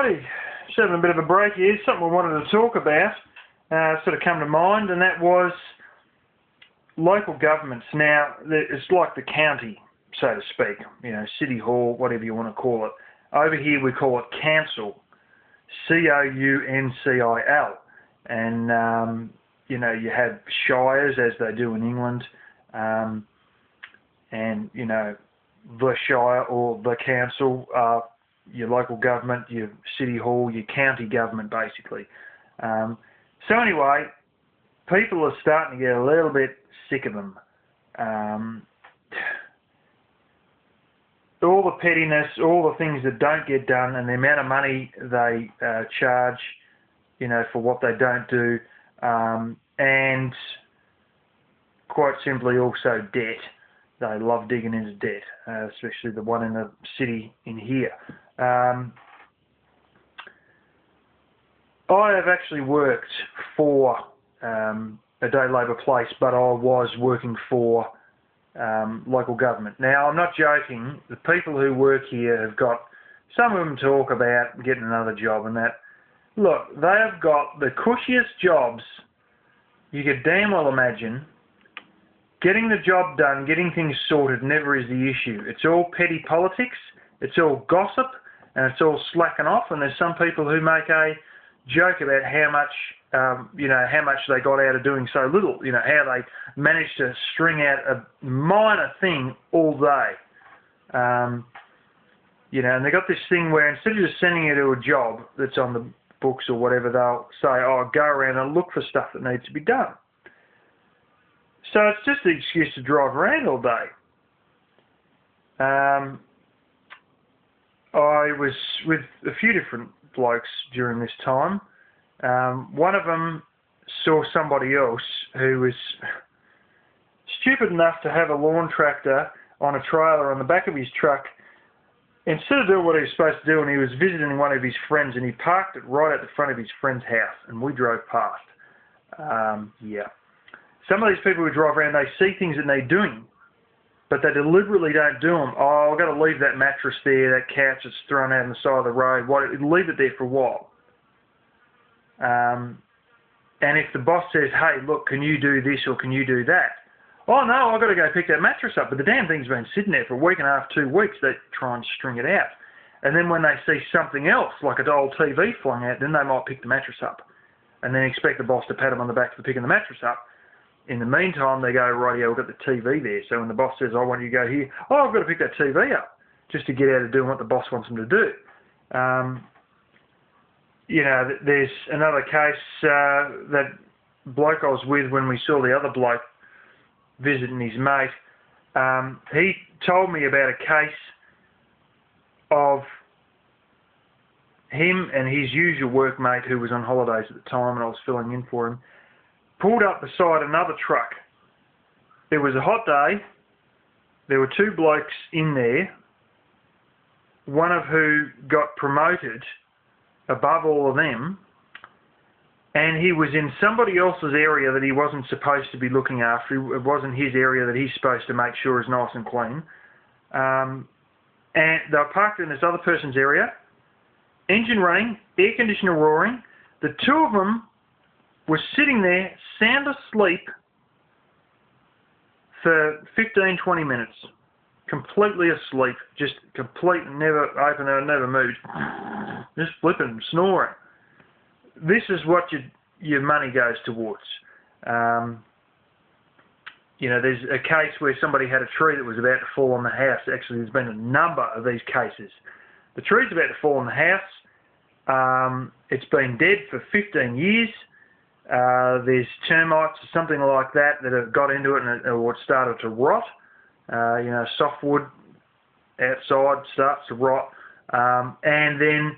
everybody. Just having a bit of a break here. Something we wanted to talk about sort of come to mind, and that was local governments. Now, it's like the county, so to speak, you know, city hall, whatever you want to call it. Over here we call it council, C-O-U-N-C-I-L. And, you know, you have shires, as they do in England, and, you know, the shire or the council, your local government, your city hall, your county government, basically. So anyway, people are starting to get a little bit sick of them. All the pettiness, all the things that don't get done, and the amount of money they charge, you know, for what they don't do, and quite simply also debt. They love digging into debt, especially the one in the city in here. I have actually worked for a day labour place, but I was working for local government. Now, I'm not joking. The people who work here have got, some of them talk about getting another job and that. Look, they have got the cushiest jobs you could damn well imagine. Getting the job done, getting things sorted never is the issue. It's all petty politics, it's all gossip, and it's all slacking off, and there's some people who make a joke about how much, you know, how much they got out of doing so little, you know, how they managed to string out a minor thing all day. You know, and they got this thing where instead of just sending you to a job that's on the books or whatever, they'll say, oh, go around and look for stuff that needs to be done. So it's just an excuse to drive around all day. I was with a few different blokes during this time. One of them saw somebody else who was stupid enough to have a lawn tractor on a trailer on the back of his truck. Instead of doing what he was supposed to do, and he was visiting one of his friends, and he parked it right at the front of his friend's house, and we drove past. Yeah. Some of these people who drive around, they see things that they're doing, but they deliberately don't do them. Oh, I've got to leave that mattress there, that couch that's thrown out on the side of the road. Leave it there for a while. And if the boss says, hey, look, can you do this or can you do that? Oh, no, I've got to go pick that mattress up. But the damn thing's been sitting there for a week and a half, 2 weeks. They try and string it out. And then when they see something else, like an old TV flung out, then they might pick the mattress up and then expect the boss to pat them on the back for picking the mattress up. In the meantime, they go, right, yeah, we've got the TV there. So when the boss says, I want you to go here, oh, I've got to pick that TV up just to get out of doing what the boss wants them to do. You know, there's another case, that bloke I was with when we saw the other bloke visiting his mate. He told me about a case of him and his usual workmate who was on holidays at the time, and I was filling in for him, pulled up beside another truck. It was a hot day. There were two blokes in there, one of who got promoted above all of them, and he was in somebody else's area that he wasn't supposed to be looking after. It wasn't his area that he's supposed to make sure is nice and clean. And they were parked in this other person's area, engine running, air conditioner roaring. The two of them were sitting there, sound asleep, for 15, 20 minutes. Completely asleep, just never opened or never moved. Just flipping, snoring. This is what your money goes towards. You know, there's a case where somebody had a tree that was about to fall on the house. Actually, there's been a number of these cases. The tree's about to fall on the house. It's been dead for 15 years. There's termites or something like that have got into it and it started to rot. You know, softwood outside starts to rot. And then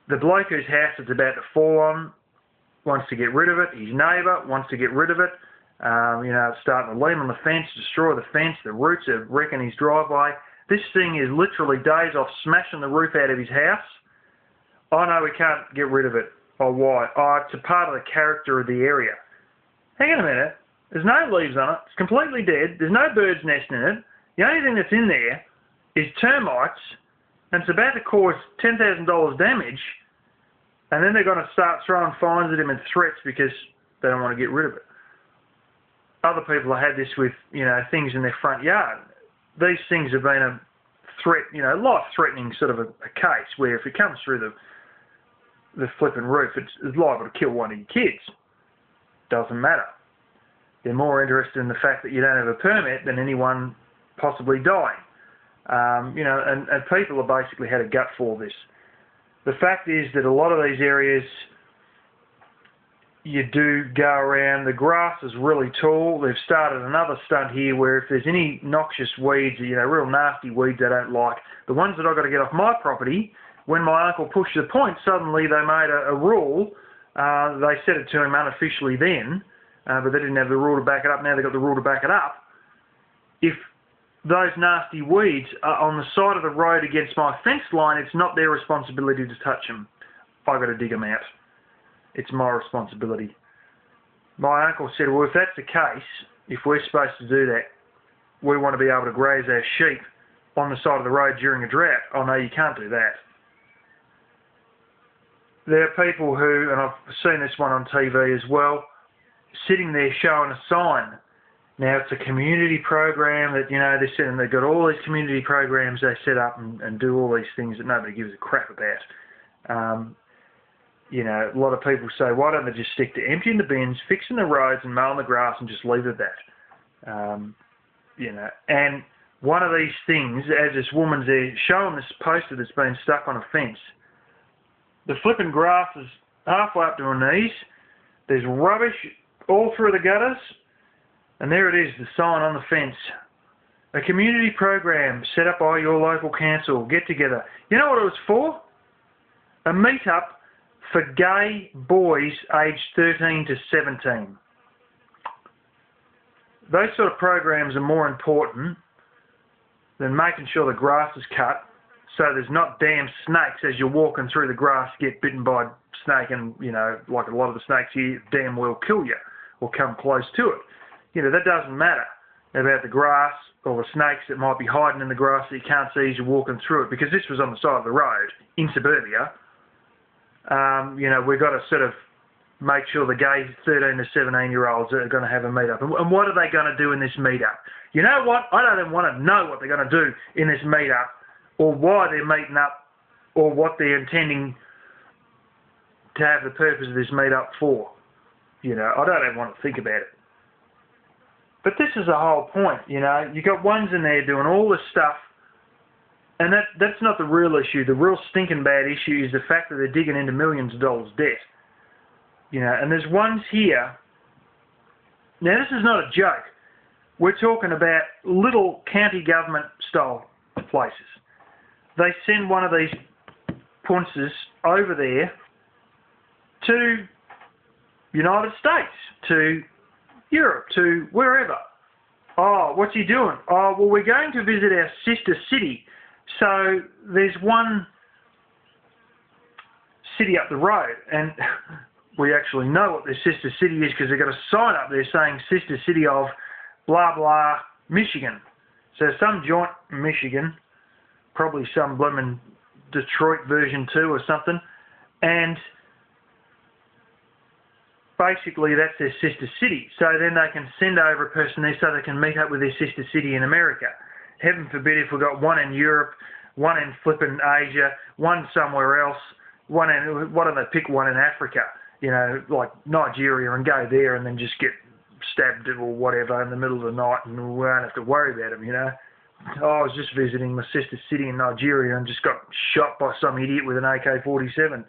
the bloke whose house it's about to fall on wants to get rid of it. His neighbour wants to get rid of it. You know, it's starting to lean on the fence, destroy the fence. The roots are wrecking his driveway. This thing is literally days off smashing the roof out of his house. Oh no, we can't get rid of it. Oh, why? Oh, it's a part of the character of the area. Hang on a minute. There's no leaves on it. It's completely dead. There's no bird's nest in it. The only thing that's in there is termites and it's about to cause $10,000 damage, and then they're going to start throwing fines at him and threats because they don't want to get rid of it. Other people have had this with, things in their front yard. These things have been a threat, life-threatening sort of a case where if it comes through the flipping roof, it's liable to kill one of your kids. Doesn't matter. They're more interested in the fact that you don't have a permit than anyone possibly dying. And people have basically had a gut for this. The fact is that a lot of these areas, you do go around, the grass is really tall. They've started another stunt here where if there's any noxious weeds, real nasty weeds I don't like, the ones that I've got to get off my property, when my uncle pushed the point, suddenly they made a rule. They said it to him unofficially then, but they didn't have the rule to back it up. Now they've got the rule to back it up. If those nasty weeds are on the side of the road against my fence line, it's not their responsibility to touch them. I've got to dig them out. It's my responsibility. My uncle said, well, if that's the case, if we're supposed to do that, we want to be able to graze our sheep on the side of the road during a drought. Oh, no, you can't do that. There are people who, and I've seen this one on TV as well, sitting there showing a sign. Now, it's a community program that, they're sitting, they've got all these community programs they set up and do all these things that nobody gives a crap about. A lot of people say, why don't they just stick to emptying the bins, fixing the roads and mowing the grass and just leave it at that? And one of these things, as this woman's there showing this poster that's been stuck on a fence, the flipping grass is halfway up to her knees, there's rubbish all through the gutters, and there it is, the sign on the fence. A community program set up by your local council, get together. You know what it was for? A meet-up for gay boys aged 13 to 17. Those sort of programs are more important than making sure the grass is cut so there's not damn snakes as you're walking through the grass, get bitten by a snake and, like a lot of the snakes here, damn well kill you or come close to it. That doesn't matter about the grass or the snakes that might be hiding in the grass that you can't see as you're walking through it, because this was on the side of the road in suburbia. We've got to sort of make sure the gay 13 to 17-year-olds are going to have a meet-up. And what are they going to do in this meet-up? You know what? I don't even want to know what they're going to do in this meet-up or why they're meeting up or what they're intending to have the purpose of this meet-up for. I don't even want to think about it. But this is the whole point, you got ones in there doing all this stuff, and that's not the real issue. The real stinking bad issue is the fact that they're digging into millions of dollars debt. And there's ones here. Now, this is not a joke. We're talking about little county government style places. They send one of these punces over there to United States, to Europe, to wherever. Oh, what's he doing? Oh, well, we're going to visit our sister city. So there's one city up the road, and we actually know what their sister city is because they've got a sign up there saying sister city of blah, blah, Michigan. So some joint in Michigan, probably some blooming Detroit version 2 or something, and basically that's their sister city. So then they can send over a person there so they can meet up with their sister city in America. Heaven forbid if we've got one in Europe, one in flipping Asia, one somewhere else, why don't they pick one in Africa, like Nigeria, and go there and then just get stabbed or whatever in the middle of the night and we won't have to worry about them, Oh, I was just visiting my sister city in Nigeria and just got shot by some idiot with an AK-47.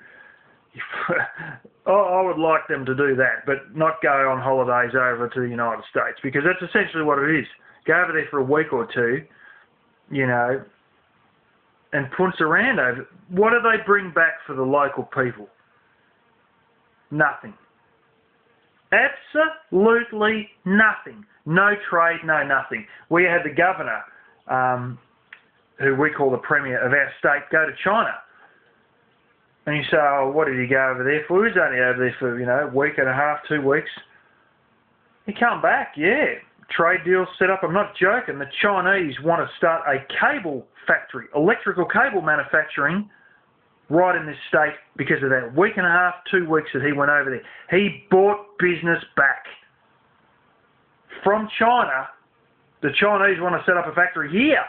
I would like them to do that, but not go on holidays over to the United States, because that's essentially what it is. Go over there for a week or two, and punch around over. What do they bring back for the local people? Nothing. Absolutely nothing. No trade, no nothing. We had the governor, who we call the premier of our state, go to China. And you say, oh, what did he go over there for? He was only over there for, a week and a half, 2 weeks. He come back, yeah. trade deals set up. I'm not joking. The Chinese want to start a cable factory, electrical cable manufacturing, right in this state because of that week and a half, 2 weeks that he went over there. He bought business back from China. The Chinese want to set up a factory here.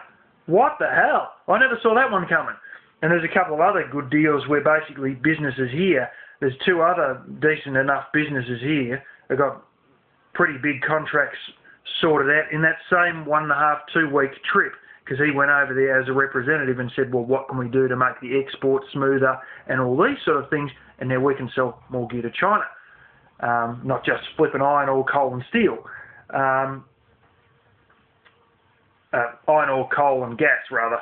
What the hell? I never saw that one coming. And there's a couple of other good deals where basically businesses here, there's 2 other decent enough businesses here that got pretty big contracts sorted out in that same 1.5, 2 week trip, because he went over there as a representative and said, well, what can we do to make the export smoother and all these sort of things, and now we can sell more gear to China. Not just flipping iron ore, coal and steel. Iron ore, coal and gas, rather.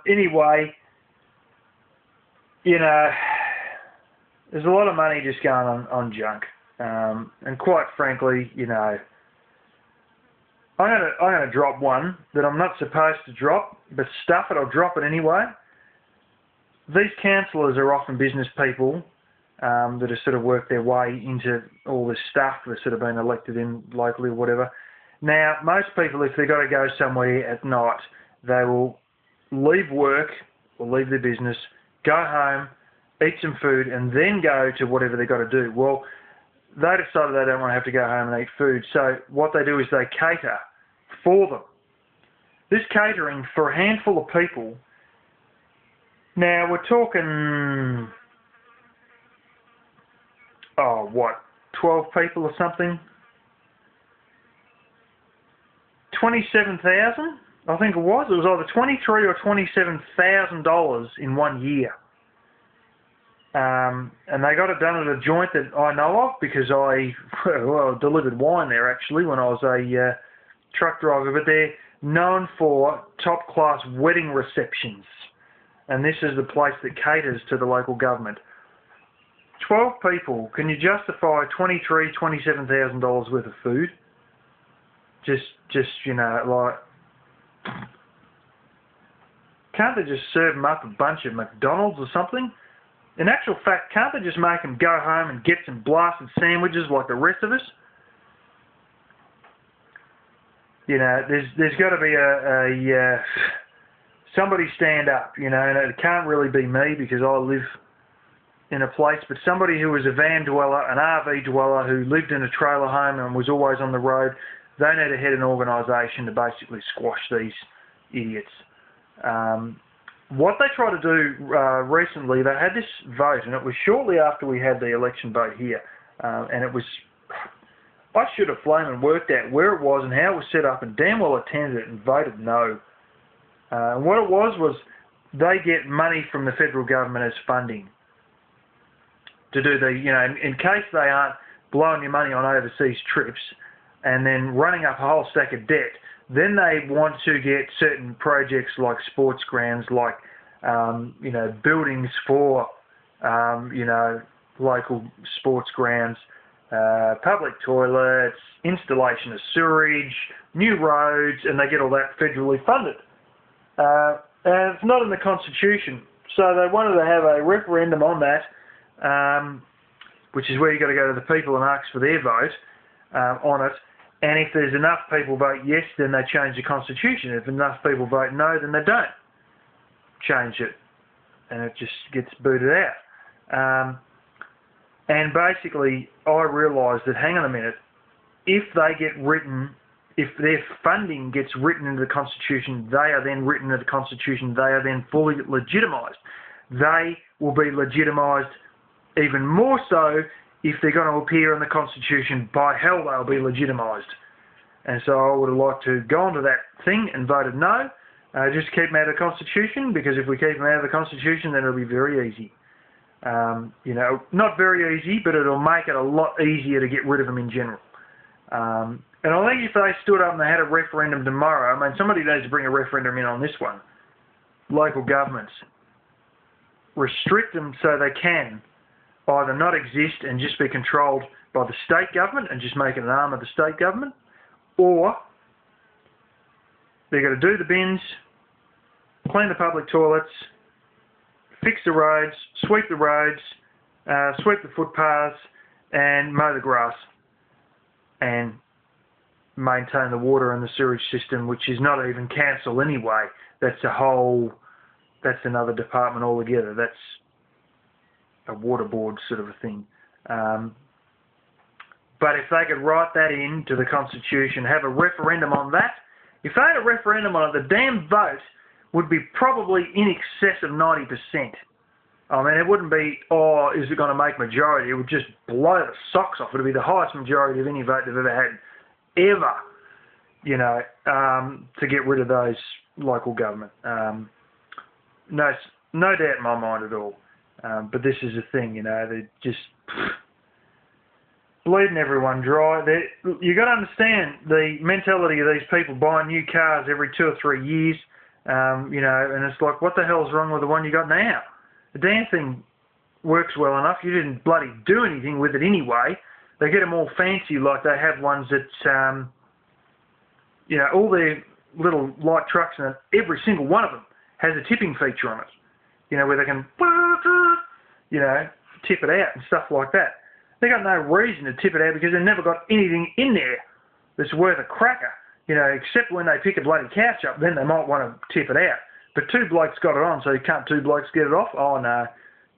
Anyway, you know, there's a lot of money just going on junk. And quite frankly, you know, I'm gonna drop one that I'm not supposed to drop, but stuff it, I'll drop it anyway. These councillors are often business people that have sort of worked their way into all this stuff. They've sort of been elected in locally or whatever. Now, most people, if they've got to go somewhere at night, they will leave work or leave their business, go home, eat some food, and then go to whatever they've got to do. Well, they decided they don't want to have to go home and eat food, so what they do is they cater for them. This catering for a handful of people, now we're talking, 12 people or something? 27,000, I think it was. It was either $23,000 or $27,000 in 1 year. And they got it done at a joint that I know of because I delivered wine there actually when I was a truck driver. But they're known for top-class wedding receptions. And this is the place that caters to the local government. 12 people, can you justify $23,000, $27,000 worth of food? Just you know, like, can't they just serve them up a bunch of McDonald's or something? In actual fact, can't they just make them go home and get some blasted sandwiches like the rest of us? You know, there's got to be a somebody stand up, you know, and it can't really be me because I live in a place, but somebody who was a van dweller, an RV dweller who lived in a trailer home and was always on the road, they need to head an organisation to basically squash these idiots. What they tried to do recently, they had this vote, and it was shortly after we had the election vote here, and it was, I should have flown and worked out where it was and how it was set up, and damn well attended it and voted no. And what it was they get money from the federal government as funding to do the, you know, in case they aren't blowing your money on overseas trips and then running up a whole stack of debt, then they want to get certain projects like sports grounds, like, you know, buildings for, you know, local sports grounds, public toilets, installation of sewerage, new roads, and they get all that federally funded. And it's not in the Constitution, so they wanted to have a referendum on that, which is where you've got to go to the people and ask for their vote on it. And if there's enough people vote yes, then they change the Constitution. If enough people vote no, then they don't change it. And it just gets booted out. And basically, I realised that, hang on a minute, if they get written, if their funding gets written into the Constitution, they are then written into the Constitution, they are then fully legitimised. They will be legitimised even more so if they're going to appear in the Constitution. By hell, they'll be legitimised. And so I would have liked to go onto that thing and voted no, just keep them out of the Constitution, because if we keep them out of the Constitution, then it'll be very easy. You know, not very easy, but it'll make it a lot easier to get rid of them in general. And I think if they stood up and they had a referendum tomorrow, I mean, somebody needs to bring a referendum in on this one. Local governments. Restrict them so they can either not exist and just be controlled by the state government and just make it an arm of the state government, or they're going to do the bins, clean the public toilets, fix the roads, sweep the footpaths, and mow the grass. And maintain the water and the sewage system, which is not even council anyway. That's another department altogether. That's a water board sort of a thing. But if they could write that into the Constitution, have a referendum on that, if they had a referendum on it, the damn vote would be probably in excess of 90%. I mean, it wouldn't be, oh, is it going to make majority? It would just blow the socks off. It would be the highest majority of any vote they've ever had, ever, you know, to get rid of those local government. No doubt in my mind at all. But this is the thing, you know, they're just bleeding everyone dry. You got to understand the mentality of these people buying new cars every 2 or 3 years, you know, and it's like, what the hell's wrong with the one you got now? The damn thing works well enough. You didn't bloody do anything with it anyway. They get them all fancy, like they have ones that, you know, all their little light trucks, and every single one of them has a tipping feature on it. You know, where they can, you know, tip it out and stuff like that. They got no reason to tip it out because they've never got anything in there that's worth a cracker. You know, except when they pick a bloody couch up, then they might want to tip it out. But 2 blokes got it on, so can't 2 blokes get it off? Oh no,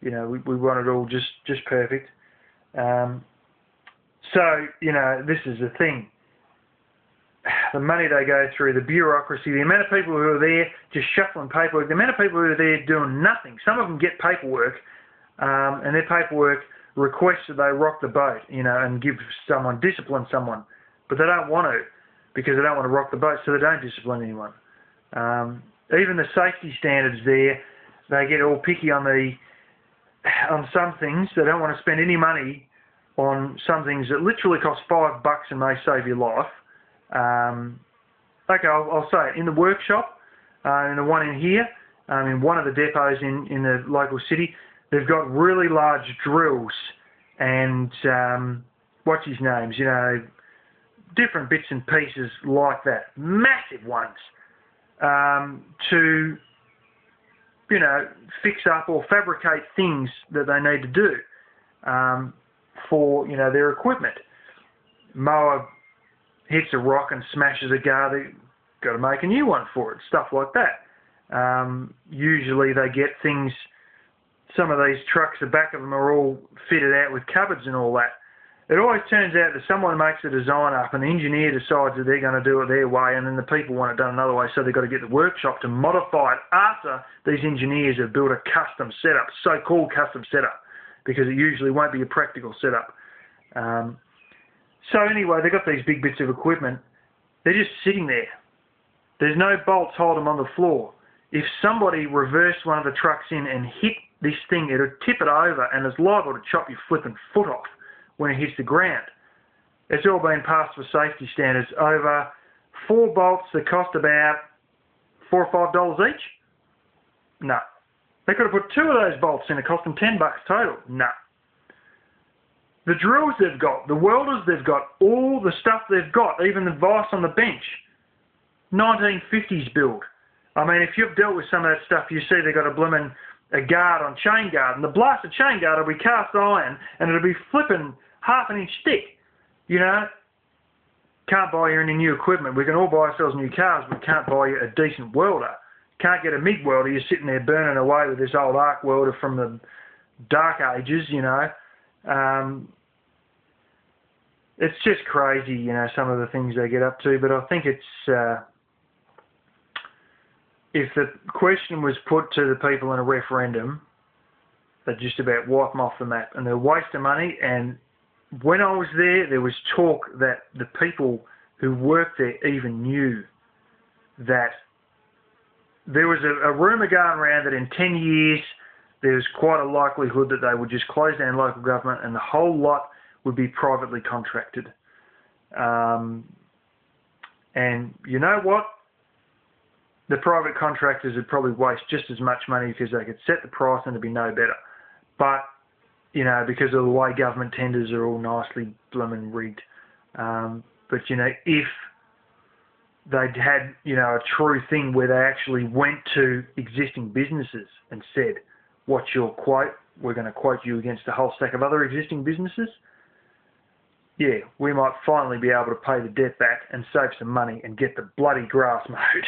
you know, we want it all just perfect. So, you know, this is the thing. The money they go through, the bureaucracy, the amount of people who are there just shuffling paperwork, the amount of people who are there doing nothing. Some of them get paperwork, and their paperwork requests that they rock the boat, you know, and discipline someone. But they don't want to, because they don't want to rock the boat, so they don't discipline anyone. Even the safety standards there, they get all picky on some things. They don't want to spend any money on some things that literally cost $5 and may save your life. Okay, I'll say it. In the workshop, in the one in here, in one of the depots in the local city, they've got really large drills and, what's his names, you know, different bits and pieces like that. Massive ones. To, you know, fix up or fabricate things that they need to do for, you know, their equipment. Mower hits a rock and smashes a guard, they've got to make a new one for it, stuff like that. Usually they get things, some of these trucks, the back of them are all fitted out with cupboards and all that. It always turns out that someone makes a design up and the engineer decides that they're going to do it their way, and then the people want it done another way, so they've got to get the workshop to modify it after these engineers have built a custom setup, so-called custom setup, because it usually won't be a practical setup. So anyway, they've got these big bits of equipment. They're just sitting there. There's no bolts holding them on the floor. If somebody reversed one of the trucks in and hit this thing, it'll tip it over and it's liable to chop your flipping foot off when it hits the ground. It's all been passed for safety standards over 4 bolts that cost about $4 or $5 each. No. They could have put 2 of those bolts in, it cost them $10 total. No. The drills they've got, the welders they've got, all the stuff they've got, even the vice on the bench, 1950s build. I mean, if you've dealt with some of that stuff, you see they've got a guard on chain guard, and the blasted chain guard will be cast iron, and it'll be flipping half-an-inch thick. You know, can't buy you any new equipment. We can all buy ourselves new cars, but we can't buy you a decent welder. Can't get a MIG welder. You're sitting there burning away with this old arc welder from the dark ages, you know. It's just crazy, you know, some of the things they get up to, but I think it's, if the question was put to the people in a referendum, they'd just about wipe them off the map, and they're a waste of money. And when I was there was talk that the people who worked there even knew that there was a rumour going around that in 10 years there's quite a likelihood that they would just close down local government and the whole lot would be privately contracted. And you know what? The private contractors would probably waste just as much money because they could set the price and it'd be no better. But, you know, because of the way government tenders are all nicely blooming rigged. But, you know, if they'd had, you know, a true thing where they actually went to existing businesses and said, what's your quote? We're going to quote you against a whole stack of other existing businesses. yeah, we might finally be able to pay the debt back and save some money and get the bloody grass mowed.